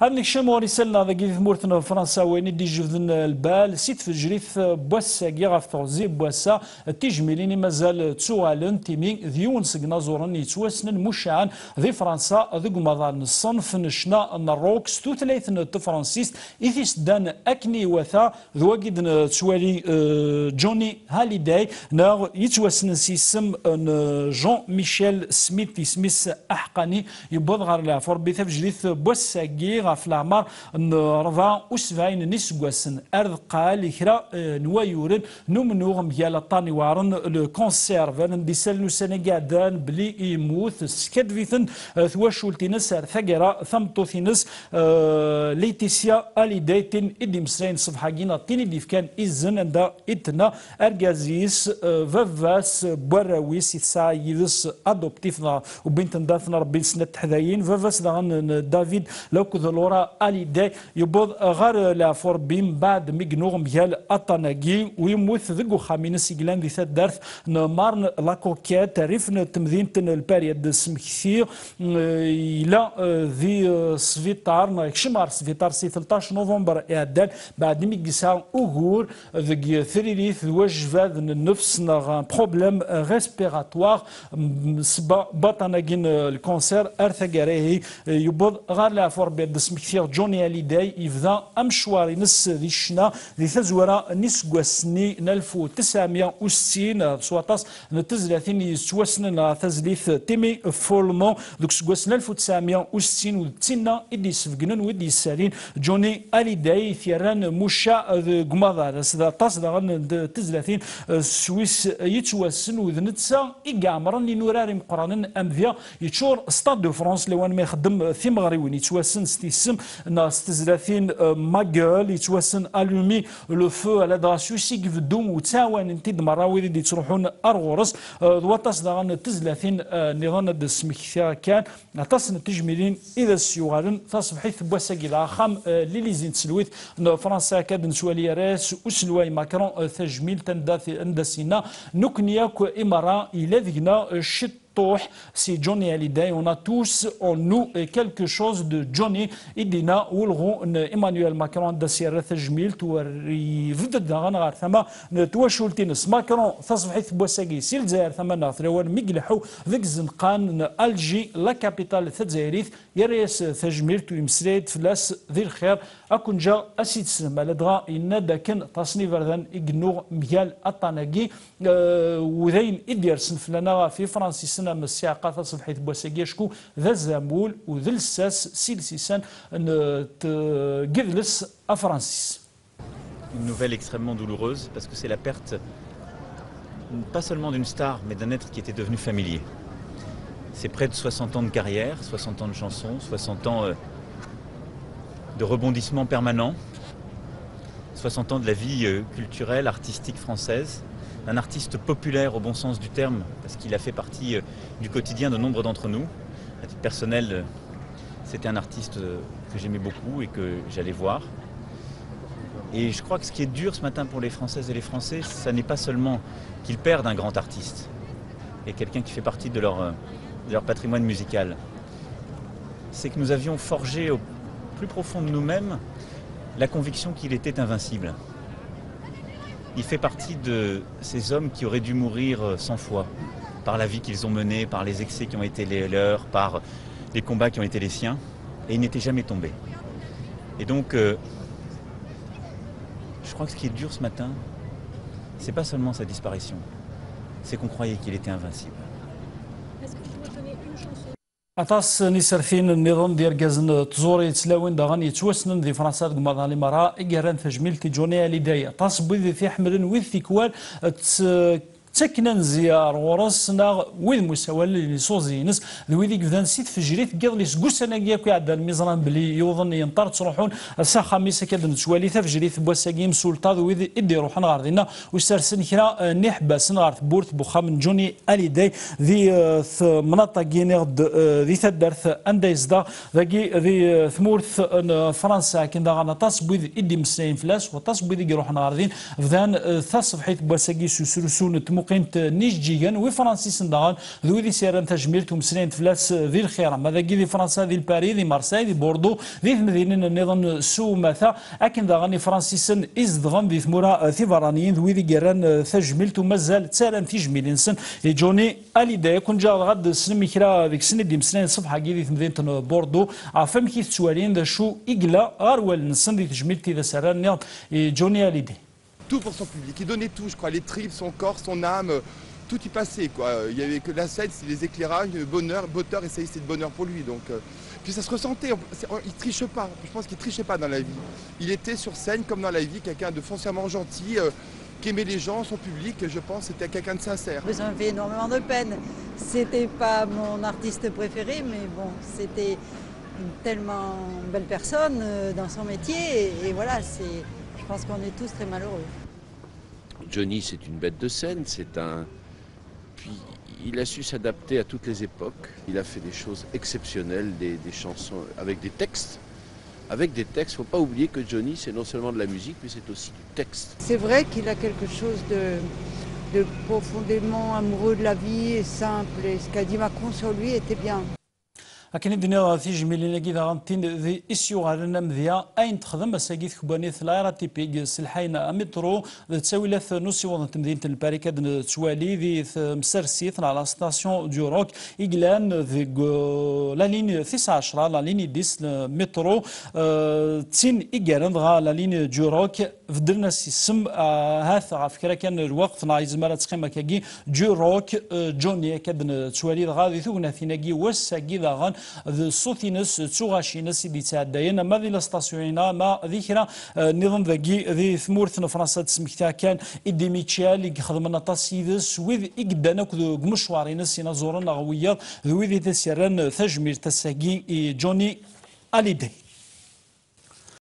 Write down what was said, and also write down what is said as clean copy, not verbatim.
هذا الشيء ورسالنا ذاك ثمورتنا فرنسا وين يدي جذن البال سيت في جريث بوسا غاف ثوزي بوسا تيجميلين مازال تسوالن تيمي ذيون سقنا زورن يتوسن مشعان ذي فرنسا ذي قمضان الصنف نشنا الروك ستو ثلاثن تفرنسيست إثيس دان أكني وثا ذواقد تسوالي جوني هاليداي نا يتوسن سيسم جون ميشيل سميث أحقاني يبوض غير العفور بثف جريث بوسا غاف العمر رضا وسبعين نسقوسن أرض قال إخرى نوايورن نمنوغ ميال الطاني وارن الكونسير فان ديسال نساني قادان بلي يموت سكادفيثن ثواشولتينس ثقرا ثمطوثينس ليتيسيا اليدايتين إدي مسرين صفحاقينا تيني ديف كان إزن عند إتنا أرجازيس فافاس براويس يتسا يدس أدوبتيفنا وبنت داثنا ربي سنة حذايين فافاس داغن دافيد لو كذلورا اليداي يبوض غير لافور بيم بعد ميغنوغ ميال أطاناقي ويموت ذقو خامينس إقلان ذي ثاد دارث نمارن لاكوكيات ريفن تمذين الباريد سمكثير إلى ذي سفيتار ناكشمار سفيتار سي 13 نوفمبر إعداد بعد ميقسا أغور ذي ثريريث وجفاد النفس نغ بروبليم ريسبيراتوار سبا بطاناقين الكونسير أرثاقاريه يبوض غير لافور بيد سمكثير جوني اليداي يفضا أمشواري نس ذي الشنا ذي ثزورا نسقوسني 1960 سواطاس نتزلاتين يسوسن تزليث تيمي فولمون دوك سقوسن 1960 وتسنا إدي سفقنن ودي سالين جوني اليداي ثيران مشا قمضار سدا طاس داغن تزلاتين سويس يتوسن وذنتسا إقامرن لنوراري مقرانن أمذيا يتشور ستاد دو فرانس لوان ما يخدم ثيمغريوين يتوسن ستيسم ناس تزلاتين ماغول يتوسن ألومي لو فو على دراسيو سيك في الدوم وتاوان انتي مراوي دي تروحون أرغورس دواتاس داغن تزلاتين نظام السمكثا كان عطاس تجميلين إذا السيوغالن تصبحيث بواساقي الأخام ليليزين تسلويث فرنسا كاد نسوالي راس وسلواي ماكرون تجميل تندسينا نكنياك إمارة إلى ذينا شت c'est Johnny Hallyday. On a tous en nous quelque chose de Johnny. Idina Wolron Emmanuel Macron دسير تجميل توري فدد غنغار ثما تواشولتينس ماكرون تصبحت بوساقي سيل زاير ثما ناثروان ميقلحو ذيك زنقان الجي لا كابيتال تزايريث يريس تجميل تويمسريد فلاس ذي الخير أكون جا أسيد سلم على دغا إن داكن تصنيف ردان إقنوغ ميال الطناقي وذين إديرسن فلنا في فرنسي مسياقة تصبحت بوساقيشكو ذا الزامول وذا الساس سيلسيسان جذلس أفرانسيس. Une nouvelle extrêmement douloureuse parce que c'est la perte pas seulement d'une star mais d'un être qui était devenu familier. C'est près de 60 ans de carrière, 60 ans de chansons, 60 ans de rebondissements permanents, 60 ans de la vie culturelle, artistique française. Un artiste populaire au bon sens du terme, parce qu'il a fait partie du quotidien de nombre d'entre nous. À titre personnel, c'était un artiste que j'aimais beaucoup et que j'allais voir. Et je crois que ce qui est dur ce matin pour les Françaises et les Français, ça n'est pas seulement qu'ils perdent un grand artiste et quelqu'un qui fait partie de leur patrimoine musical. C'est que nous avions forgé au plus profond de nous-mêmes la conviction qu'il était invincible. Il fait partie de ces hommes qui auraient dû mourir 100 fois par la vie qu'ils ont menée, par les excès qui ont été les leurs, par les combats qui ont été les siens, et il n'était jamais tombé. Et donc, je crois que ce qui est dur ce matin, c'est pas seulement sa disparition, c'est qu'on croyait qu'il était invincible. Est-ce que je dois donner une chanson? أطاس نسرثين النظام ديال كازن تزوري تسلاوين داغن يتوسنن ذي فرنسا دقمضان الإمارة إقران تجميل تجوني اليداي أطاس بوذي في حملن وذ ثيكوال تسكنن زيار ورسنا وذ مساوال اللي صوزينس ذوي كذا سيت في جريت قبل يسقوس انا كياك يعدى الميزران بلي يوظن ينطر تروحون الساعه خميسه كاد نتوالي في جريت بوساكيم سلطه ذوي يدي يروحون غاردينا ويسترسن كرا نحبس نغار بورت بوخام جوني اليداي ذي مناطق غد ذي تدرث انديزدا ذي ثمورث فرنسا كندا غنطاس بوذ يدي مساين فلاس وطاس بوذ يروحون غاردين فذان تصبحيت بوساكي سوسرسون توقينت نيش جيجان وفرنسيس ندغان ذو ذي سيران تجميل تمسلين فلاس ذي الخير ماذا ذي فرنسا ذي الباري ذي مارساي ذي بوردو ذي مدينة النظام سو ماثا أكن دغاني فرنسيس إزدغان ذي ثمورا ثيفرانيين ذو ذي جيران تجميل تمازال تسالم تجميل إنسان جوني أليدا كون جا غد سنمي كرا ذيك سنة دي مسلين صفحة ذي مدينة بوردو عفهم كيف تسوالين ذا شو إقلا غاروال نسن ذي تجميل تي ذا سران جوني أليدا. Tout pour son public, il donnait tout, je crois, les tripes, son corps, son âme, tout y passait, quoi. Il y avait que la scène, c'est les éclairages, le bonheur, essayait, c'était de bonheur pour lui, donc... Puis ça se ressentait, il trichait pas, je pense qu'il trichait pas dans la vie. Il était sur scène comme dans la vie, quelqu'un de foncièrement gentil, qui aimait les gens, son public, je pense, c'était quelqu'un de sincère. Ça me fait énormément de peine. C'était pas mon artiste préféré, mais bon, c'était une tellement belle personne dans son métier, et voilà, je pense qu'on est tous très malheureux. Johnny, c'est une bête de scène, Puis il a su s'adapter à toutes les époques. Il a fait des choses exceptionnelles, des chansons avec des textes. Avec des textes, il ne faut pas oublier que Johnny, c'est non seulement de la musique, mais c'est aussi du texte. C'est vrai qu'il a quelque chose de profondément amoureux de la vie et simple. Et ce qu'a dit Macron sur lui était bien. لكن الدنيا في جميلين كذا غنتين ذي إسيو غارنا مذيا أين تخدم مساجد كوباني ثلاثة تيبيج سلحينا مترو تساوي لث نصي وضن مدينة الباريكاد تسوالي ذي مسرسيث على ستاسيون ديوروك إجلان ذي لا لين 19 لا لين 10 مترو تين إجارن غا لا لين ديوروك فدرنا سيسم هذا فكرة كان الوقت نعيز مرة تقيمة كاجي ديوروك جوني كاد تسوالي غا ذي ثونا ثيناجي وساجي غان ذي صوتينس تسوغاشينس اللي تعداين ما ذي لاستاسيونا ما ذيكرا نظام ذي ثمورث فرنسا تسمكتها كان إدي ميتشال اللي خدمنا تصيدس وذ إقدانك ذو مشوارين سينا زورنا غويا ذو ذي تسيران تجمير تساقي جوني أليدي.